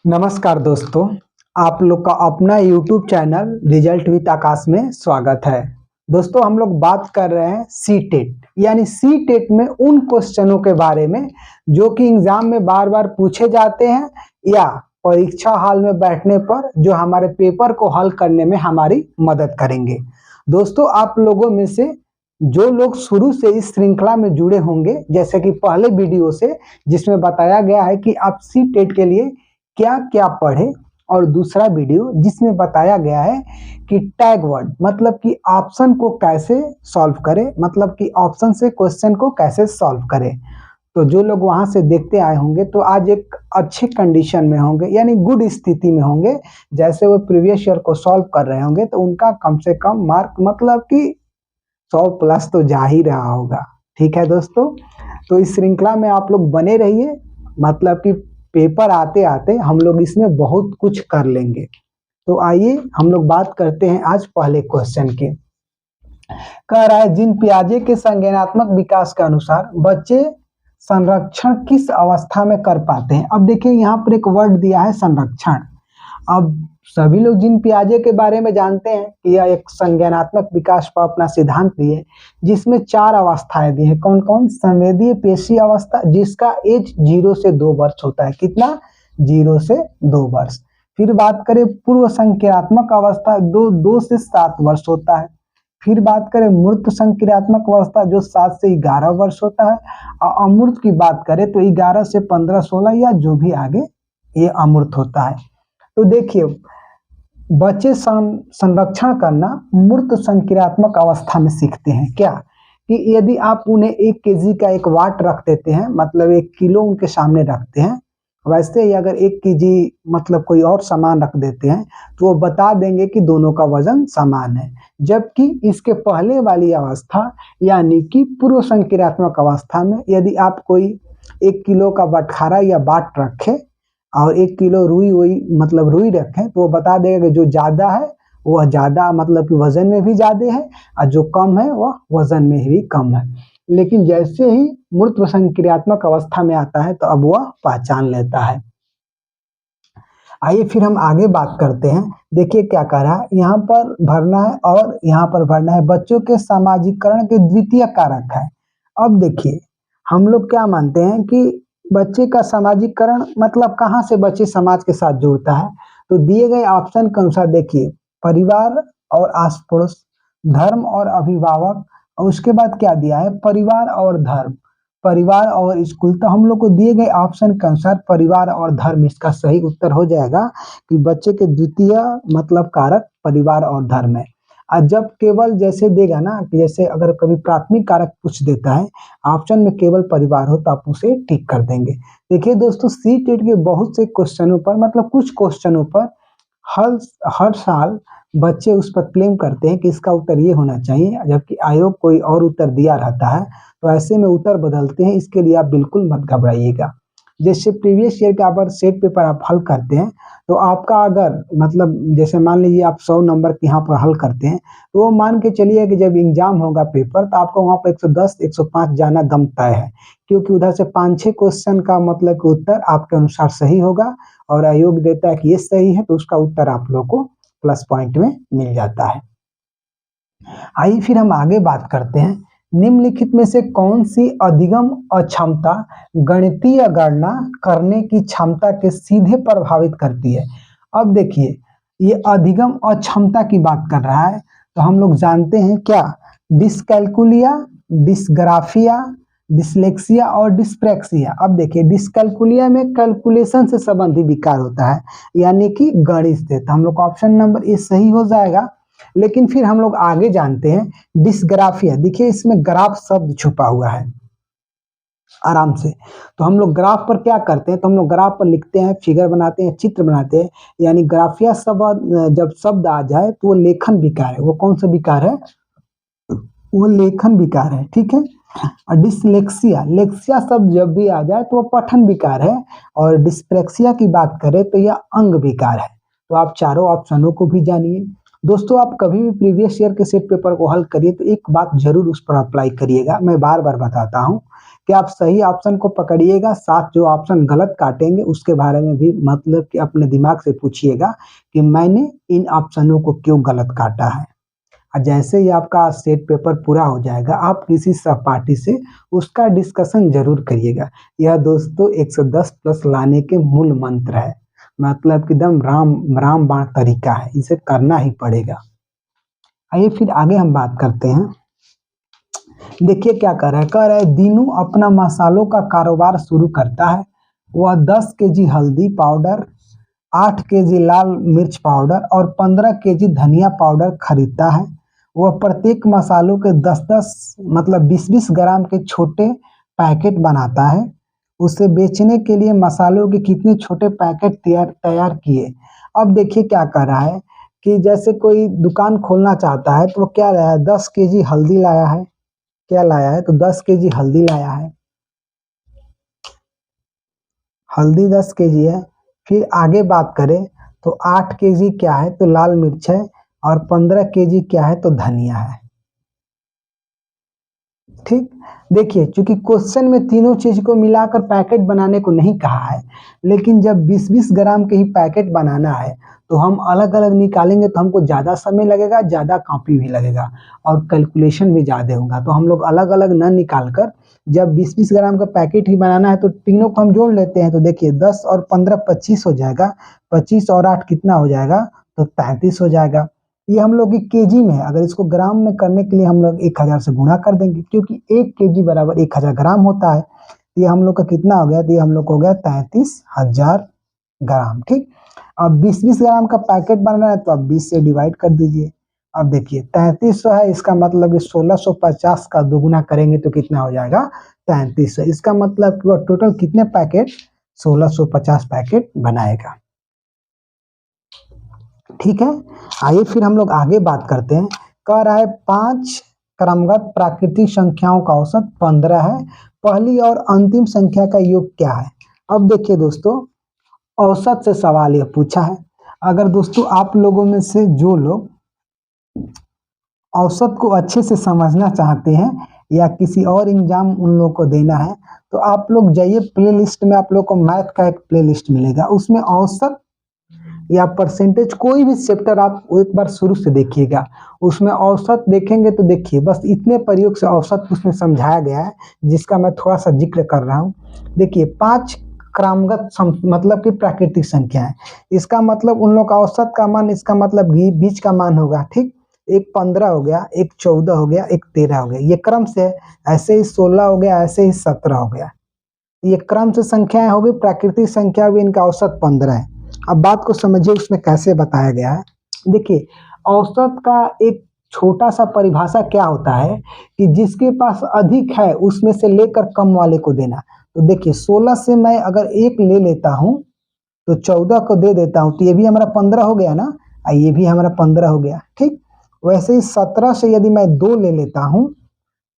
नमस्कार दोस्तों, आप लोग का अपना YouTube चैनल रिजल्ट विद आकाश में स्वागत है। दोस्तों हम लोग बात कर रहे हैं सी टेट यानी सी टेट में उन क्वेश्चनों के बारे में जो कि एग्जाम में बार बार पूछे जाते हैं या परीक्षा हॉल में बैठने पर जो हमारे पेपर को हल करने में हमारी मदद करेंगे। दोस्तों आप लोगों में से जो लोग शुरू से इस श्रृंखला में जुड़े होंगे, जैसे कि पहले वीडियो से जिसमें बताया गया है कि आप सी टेट के लिए क्या क्या पढ़े, और दूसरा वीडियो जिसमें बताया गया है कि टैग वर्ड मतलब कि ऑप्शन को कैसे सॉल्व करें, मतलब कि ऑप्शन से क्वेश्चन को कैसे सॉल्व करें। तो जो लोग वहां से देखते आए होंगे तो आज एक अच्छे कंडीशन में होंगे, यानी गुड स्थिति में होंगे। जैसे वो प्रीवियस ईयर को सॉल्व कर रहे होंगे तो उनका कम से कम मार्क मतलब कि 100 प्लस तो जा ही रहा होगा। ठीक है दोस्तों, तो इस श्रृंखला में आप लोग बने रहिए, मतलब कि पेपर आते आते हम लोग इसमें बहुत कुछ कर लेंगे। तो आइए हम लोग बात करते हैं आज पहले क्वेश्चन के। कह रहा है जिन पियाजे के संज्ञानात्मक विकास के अनुसार बच्चे संरक्षण किस अवस्था में कर पाते हैं। अब देखिए यहाँ पर एक वर्ड दिया है संरक्षण। अब सभी लोग जिन पियाजे के बारे में जानते हैं कि यह एक संज्ञानात्मक विकास पर अपना सिद्धांत दिए, जिसमें 4 अवस्थाएं दी हैं। कौन कौन? संवेदीय पेशी अवस्था जिसका एज 0 से 2 वर्ष होता है। कितना? 0 से 2 वर्ष। फिर बात करें पूर्व संक्रियात्मक अवस्था 2 से 7 वर्ष होता है। फिर बात करें मूर्त संक्रियात्मक अवस्था जो 7 से 11 वर्ष होता है। और अमूर्त की बात करें तो 11 से 15, 16 या जो भी आगे ये अमूर्त होता है। तो देखिए बच्चे संरक्षण करना मूर्त संक्रियात्मक अवस्था में सीखते हैं। क्या कि यदि आप उन्हें 1 केजी का एक वाट रख देते हैं, मतलब 1 किलो उनके सामने रखते हैं, वैसे ही अगर 1 केजी मतलब कोई और सामान रख देते हैं तो वो बता देंगे कि दोनों का वजन समान है। जबकि इसके पहले वाली अवस्था यानी कि पूर्व संक्रियात्मक अवस्था में यदि आप कोई 1 किलो का बटखारा या बाट रखें और 1 किलो रुई रखें तो वो बता देगा कि जो ज़्यादा है वह ज़्यादा मतलब कि वजन में भी ज़्यादा है और जो कम है वह वजन में भी कम है। लेकिन जैसे ही मूर्त संक्रियात्मक अवस्था में आता है तो अब वह पहचान लेता है। आइए फिर हम आगे बात करते हैं। देखिए क्या कह रहा है, यहाँ पर भरना है और यहाँ पर भरना है। बच्चों के सामाजिकरण के द्वितीय कारक है। अब देखिए हम लोग क्या मानते हैं कि बच्चे का सामाजिकरण मतलब कहाँ से बच्चे समाज के साथ जुड़ता है। तो दिए गए ऑप्शन के अनुसार देखिए परिवार और आस पड़ोस, धर्म और अभिभावक, और उसके बाद क्या दिया है परिवार और धर्म, परिवार और स्कूल। तो हम लोग को दिए गए ऑप्शन के अनुसार परिवार और धर्म इसका सही उत्तर हो जाएगा कि बच्चे के द्वितीय मतलब कारक परिवार और धर्म है। और जब केवल जैसे देगा ना कि जैसे अगर कभी प्राथमिक कारक पूछ देता है ऑप्शन में केवल परिवार हो तो आप उसे टिक कर देंगे। देखिए दोस्तों सी टेट के बहुत से क्वेश्चनों पर मतलब कुछ क्वेश्चनों पर हर साल बच्चे उस पर क्लेम करते हैं कि इसका उत्तर ये होना चाहिए, जबकि आयोग कोई और उत्तर दिया रहता है। तो ऐसे में उत्तर बदलते हैं, इसके लिए आप बिल्कुल मत घबराइएगा। जैसे प्रीवियस ईयर का अगर सेट पेपर आप हल करते हैं तो आपका अगर मतलब जैसे मान लीजिए आप 100 नंबर के यहाँ पर हल करते हैं तो वो मान के चलिए कि जब एग्जाम होगा पेपर तो आपको वहाँ पर 110 105 जाना दम तय है, क्योंकि उधर से 5-6 क्वेश्चन का मतलब कि उत्तर आपके अनुसार सही होगा और आयोग देता है कि ये सही है तो उसका उत्तर आप लोग को प्लस पॉइंट में मिल जाता है। आइए फिर हम आगे बात करते हैं। निम्नलिखित में से कौन सी अधिगम अक्षमता गणितीय गणना करने की क्षमता के सीधे प्रभावित करती है। अब देखिए ये अधिगम अक्षमता की बात कर रहा है तो हम लोग जानते हैं क्या, डिस्कैल्कुलिया, डिस्ग्राफिया, डिसलेक्सिया और डिस्प्रैक्सिया। अब देखिए डिस्कैल्कुलिया में कैलकुलेशन से संबंधित विकार होता है यानी कि गणित से, तो हम लोग का ऑप्शन नंबर ए सही हो जाएगा। लेकिन फिर हम लोग आगे जानते हैं डिस्ग्राफिया। देखिए इसमें ग्राफ शब्द छुपा हुआ है आराम से। तो हम लोग ग्राफ पर क्या करते हैं, तो हम लोग ग्राफ पर लिखते हैं, फिगर बनाते हैं, चित्र बनाते हैं, यानी ग्राफिया शब्द जब शब्द आ जाए तो वो लेखन विकार है। वो कौन सा विकार है? वो लेखन विकार है। ठीक है। और डिसलेक्सिया, लेक्सिया शब्द जब भी आ जाए तो वो पठन विकार है। और डिस्प्रैक्सिया की बात करें तो यह अंग विकार है। तो आप चारों ऑप्शनों को भी जानिए। दोस्तों आप कभी भी प्रीवियस ईयर के सेट पेपर को हल करिए तो एक बात जरूर उस पर अप्लाई करिएगा। मैं बार बार बताता हूँ कि आप सही ऑप्शन को पकड़िएगा, साथ जो ऑप्शन गलत काटेंगे उसके बारे में भी मतलब कि अपने दिमाग से पूछिएगा कि मैंने इन ऑप्शनों को क्यों गलत काटा है। और जैसे ही आपका सेट पेपर पूरा हो जाएगा आप किसी सहपाठी से उसका डिस्कशन जरूर करिएगा। यह दोस्तों 110 प्लस लाने के मूल मंत्र है, मतलब कि एकदम राम बाण तरीका है, इसे करना ही पड़ेगा। आइए फिर आगे हम बात करते हैं। देखिए क्या कह रहा है दीनू अपना मसालों का कारोबार शुरू करता है। वह 10 केजी हल्दी पाउडर, 8 केजी लाल मिर्च पाउडर और 15 केजी धनिया पाउडर खरीदता है। वह प्रत्येक मसालों के 10-10 मतलब 20-20 ग्राम के छोटे पैकेट बनाता है। उसे बेचने के लिए मसालों के कितने छोटे पैकेट तैयार किए। अब देखिए क्या कर रहा है कि जैसे कोई दुकान खोलना चाहता है तो वो क्या लाया है, 10 केजी हल्दी लाया है। क्या लाया है तो 10 केजी हल्दी लाया है, हल्दी 10 केजी है। फिर आगे बात करें तो 8 केजी क्या है तो लाल मिर्च है और 15 केजी क्या है तो धनिया है। ठीक, देखिए चूंकि क्वेश्चन में तीनों चीज को मिलाकर पैकेट बनाने को नहीं कहा है, लेकिन जब 20-20 ग्राम के ही पैकेट बनाना है तो हम अलग अलग निकालेंगे तो हमको ज़्यादा समय लगेगा, ज़्यादा कॉपी भी लगेगा और कैलकुलेशन भी ज़्यादा होगा। तो हम लोग अलग अलग न निकाल कर जब 20-20 ग्राम का पैकेट ही बनाना है तो तीनों को हम जोड़ लेते हैं। तो देखिए 10 और 15 25 हो जाएगा, 25 और 8 कितना हो जाएगा तो 33 हो जाएगा। ये हम लोग की केजी में है, अगर इसको ग्राम में करने के लिए हम लोग 1000 से गुणा कर देंगे क्योंकि 1 केजी बराबर 1000 ग्राम होता है। ये हम लोग का कितना हो गया, तो ये हम लोग को हो गया 33,000 ग्राम। ठीक, अब 20-20 ग्राम का पैकेट बनाना है तो आप 20 से डिवाइड कर दीजिए। अब देखिए 3300 है, इसका मतलब 1650 का दोगुना करेंगे तो कितना हो जाएगा 3300। इसका मतलब कि वह टोटल कितने पैकेट 1650 पैकेट बनाएगा। ठीक है, आइए फिर हम लोग आगे बात करते हैं। कह रहा है 5 क्रमगत प्राकृतिक संख्याओं का औसत 15 है, पहली और अंतिम संख्या का योग क्या है। अब देखिए दोस्तों औसत से सवाल यह पूछा है। अगर दोस्तों आप लोगों में से जो लोग औसत को अच्छे से समझना चाहते हैं या किसी और एग्जाम उन लोगों को देना है तो आप लोग जाइए प्लेलिस्ट में, आप लोग को मैथ का एक प्लेलिस्ट मिलेगा, उसमें औसत या परसेंटेज कोई भी चैप्टर आप एक बार शुरू से देखिएगा, उसमें औसत देखेंगे तो देखिए बस इतने प्रयोग से औसत उसमें समझाया गया है जिसका मैं थोड़ा सा जिक्र कर रहा हूँ। देखिए 5 क्रमगत मतलब कि प्राकृतिक संख्या है, इसका मतलब उन लोग का औसत का मान, इसका मतलब बीच का मान होगा। ठीक, एक 15 हो गया, एक 14 हो गया, एक 13 हो गया, ये क्रम से है। ऐसे ही 16 हो गया, ऐसे ही 17 हो गया, ये क्रम से संख्याएं हो गई। प्राकृतिक संख्या भी इनका औसत 15 है। अब बात को समझिए उसमें कैसे बताया गया है। देखिए औसत का एक छोटा सा परिभाषा क्या होता है कि जिसके पास अधिक है उसमें से लेकर कम वाले को देना। तो देखिए 16 से मैं अगर एक ले लेता हूं तो 14 को दे देता हूं तो ये भी हमारा 15 हो गया ना, ये भी हमारा 15 हो गया। ठीक, वैसे ही 17 से यदि मैं 2 ले लेता हूं,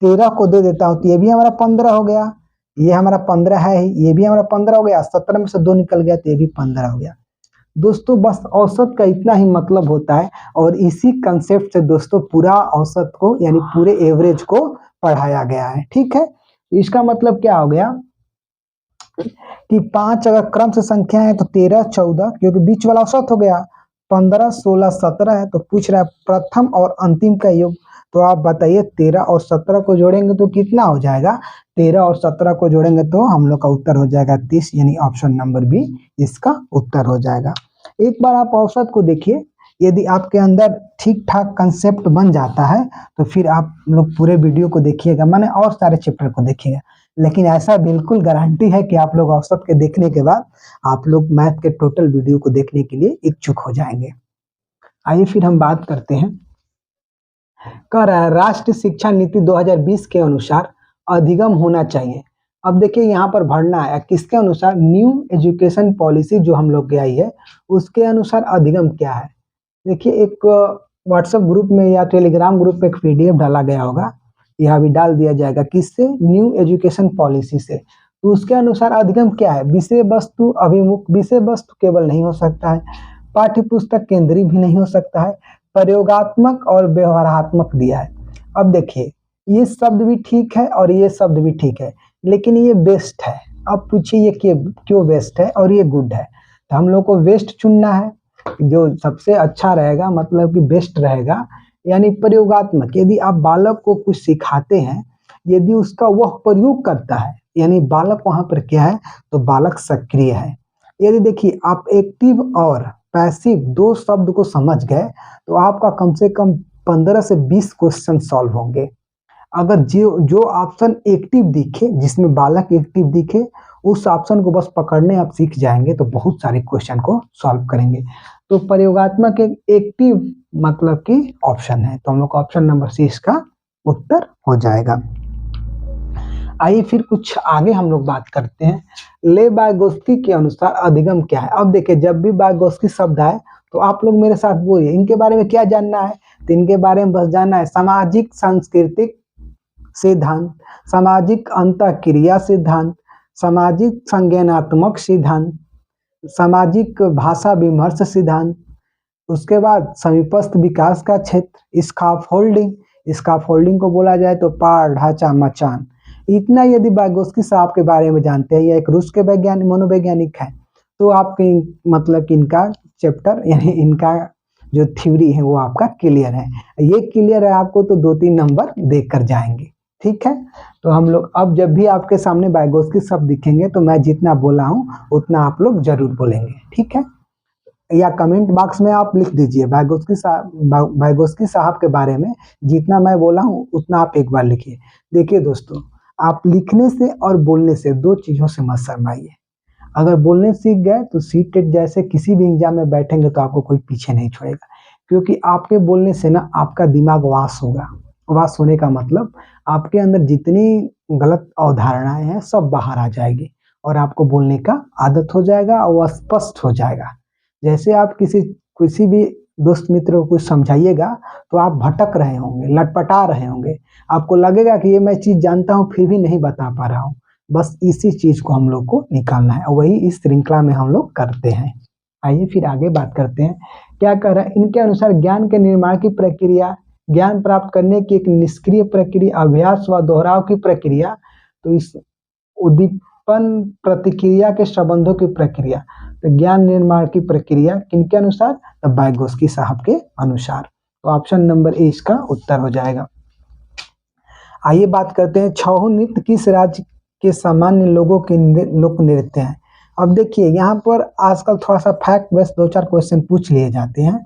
13 को दे देता हूं तो ये भी हमारा 15 हो गया, ये हमारा 15 है ही, ये भी हमारा 15 हो गया, 17 में से 2 निकल गया तो ये भी 15 हो गया। दोस्तों बस औसत का इतना ही मतलब होता है और इसी कंसेप्ट से दोस्तों पूरा औसत को यानी पूरे एवरेज को पढ़ाया गया है। ठीक है, इसका मतलब क्या हो गया कि 5 अगर क्रम से संख्या है तो 13 14 क्योंकि बीच वाला औसत हो गया, 15 16 17 है। तो पूछ रहा है प्रथम और अंतिम का योग, तो आप बताइए 13 और 17 को जोड़ेंगे तो कितना हो जाएगा। 13 और 17 को जोड़ेंगे तो हम लोग का उत्तर हो जाएगा 30, यानी ऑप्शन नंबर बी इसका उत्तर हो जाएगा। एक बार आप औसत को देखिए, यदि आपके अंदर ठीक ठाक कंसेप्ट बन जाता है तो फिर आप लोग पूरे वीडियो को देखिएगा, माने और सारे चैप्टर को देखिएगा। लेकिन ऐसा बिल्कुल गारंटी है कि आप लोग औसत के देखने के बाद आप लोग मैथ के टोटल वीडियो को देखने के लिए इच्छुक हो जाएंगे। आइए फिर हम बात करते हैं। कह रहा है राष्ट्रीय शिक्षा नीति 2020 के अनुसार अधिगम होना चाहिए। अब देखिए यहाँ पर भरना है किसके अनुसार, न्यू एजुकेशन पॉलिसी जो हम लोग की आई है उसके अनुसार अधिगम क्या है। देखिए एक व्हाट्सएप ग्रुप में या टेलीग्राम ग्रुप में एक पीडीएफ डाला गया होगा, यह भी डाल दिया जाएगा, किससे, न्यू एजुकेशन पॉलिसी से। तो उसके अनुसार अधिगम क्या है, विषय वस्तु अभिमुख, विषय वस्तु केवल नहीं हो सकता है, पाठ्य पुस्तक केंद्रीय भी नहीं हो सकता है, प्रयोगात्मक और व्यवहारात्मक दिया है। अब देखिए ये शब्द भी ठीक है और ये शब्द भी ठीक है, लेकिन ये बेस्ट है। अब पूछिए ये क्यों बेस्ट है और ये गुड है, तो हम लोग को बेस्ट चुनना है, जो सबसे अच्छा रहेगा, मतलब कि बेस्ट रहेगा। यानी प्रयोगात्मक, यदि आप बालक को कुछ सिखाते हैं, यदि उसका वह प्रयोग करता है, यानी बालक वहां पर क्या है, तो बालक सक्रिय है। यदि देखिए आप एक्टिव और पैसिव दो शब्द को समझ गए, तो आपका कम से कम 15 से 20 क्वेश्चन सॉल्व होंगे। अगर जो ऑप्शन एक्टिव दिखे, जिसमें बालक एक्टिव दिखे, उस ऑप्शन को बस पकड़ने आप सीख जाएंगे तो बहुत सारे क्वेश्चन को सॉल्व करेंगे। तो प्रयोगात्मक एक एक्टिव मतलब कि ऑप्शन है, तो हम लोग का ऑप्शन नंबर सी इसका उत्तर हो जाएगा। आइए फिर कुछ आगे हम लोग बात करते हैं। ले वाइगोत्स्की के अनुसार अधिगम क्या है। अब देखिए जब भी वाइगोत्स्की शब्द आए तो आप लोग मेरे साथ बोलिए इनके बारे में क्या जानना है। तो इनके बारे में बस जानना है सामाजिक सांस्कृतिक सिद्धांत, सामाजिक अंतःक्रिया सिद्धांत, सामाजिक संज्ञानात्मक सिद्धांत, सामाजिक भाषा विमर्श सिद्धांत, उसके बाद समीपस्थ विकास का क्षेत्र, स्काफोल्डिंग को बोला जाए तो पार ढांचा मचान। इतना यदि वाइगोत्स्की साहब के बारे में जानते हैं, या एक रूस के वैज्ञानिक मनोवैज्ञानिक है, तो आपके मतलब कि इनका चैप्टर यानी इनका जो थ्योरी है वो आपका क्लियर है। ये क्लियर है आपको तो 2-3 नंबर देख कर जाएंगे, ठीक है। तो हम लोग अब जब भी आपके सामने वाइगोत्स्की शब्द दिखेंगे तो मैं जितना बोला हूँ उतना आप लोग जरूर बोलेंगे, ठीक है। या कमेंट बॉक्स में आप लिख दीजिए वाइगोत्स्की साहब के बारे में जितना मैं बोला हूँ उतना आप एक बार लिखिए। देखिए दोस्तों, आप लिखने से और बोलने से दो चीजों से मत शर्माइए। अगर बोलने सीख गए तो सीटेट जैसे किसी भी एग्जाम में बैठेंगे तो आपको कोई पीछे नहीं छोड़ेगा, क्योंकि आपके बोलने से ना आपका दिमाग वाश होगा। वाश होने का मतलब आपके अंदर जितनी गलत अवधारणाएं हैं सब बाहर आ जाएगी और आपको बोलने का आदत हो जाएगा और वह स्पष्ट हो जाएगा। जैसे आप किसी भी दोस्त मित्र को कुछ समझाइएगा तो आप भटक रहे होंगे, लटपटा रहे होंगे, आपको लगेगा कि ये मैं चीज जानता हूँ फिर भी नहीं बता पा रहा हूँ। बस इसी चीज को हम लोग को निकालना है और वही इस श्रृंखला में हम लोग करते हैं। आइए फिर आगे बात करते हैं। क्या कह रहा है, इनके अनुसार ज्ञान के निर्माण की प्रक्रिया, ज्ञान प्राप्त करने की एक निष्क्रिय प्रक्रिया, अभ्यास व दोहराव की प्रक्रिया, तो इस उद्दीपन प्रतिक्रिया के संबंधों की प्रक्रिया, तो ज्ञान निर्माण की प्रक्रिया किनके अनुसार, तो वाइगोत्स्की साहब के अनुसार। तो ऑप्शन नंबर ए इसका उत्तर हो जाएगा। आइए बात करते हैं छऊ नृत्य किस राज्य के सामान्य लोगों के लोक नृत्य हैं। अब देखिए यहाँ पर आजकल थोड़ा सा फैक्ट बेस 2-4 क्वेश्चन पूछ लिए जाते हैं।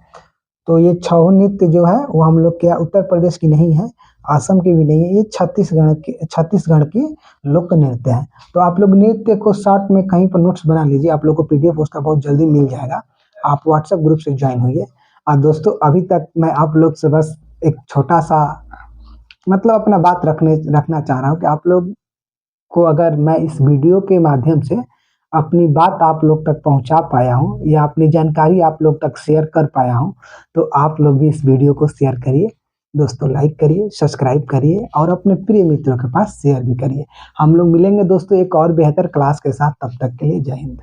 तो ये छऊ नृत्य जो है वो हम लोग के उत्तर प्रदेश की नहीं है, असम की भी नहीं है, ये छत्तीसगढ़ की लोक नृत्य है। तो आप लोग नृत्य को शॉर्ट में कहीं पर नोट्स बना लीजिए, आप लोग को पीडीएफ उसका बहुत जल्दी मिल जाएगा। आप व्हाट्सएप ग्रुप से ज्वाइन होइए। और दोस्तों अभी तक मैं आप लोग से बस एक छोटा सा मतलब अपना बात रखना चाह रहा हूँ कि आप लोग को अगर मैं इस वीडियो के माध्यम से अपनी बात आप लोग तक पहुंचा पाया हूं या अपनी जानकारी आप लोग तक शेयर कर पाया हूं, तो आप लोग भी इस वीडियो को शेयर करिए दोस्तों, लाइक करिए, सब्सक्राइब करिए और अपने प्रिय मित्रों के पास शेयर भी करिए। हम लोग मिलेंगे दोस्तों एक और बेहतर क्लास के साथ, तब तक के लिए जय हिंद।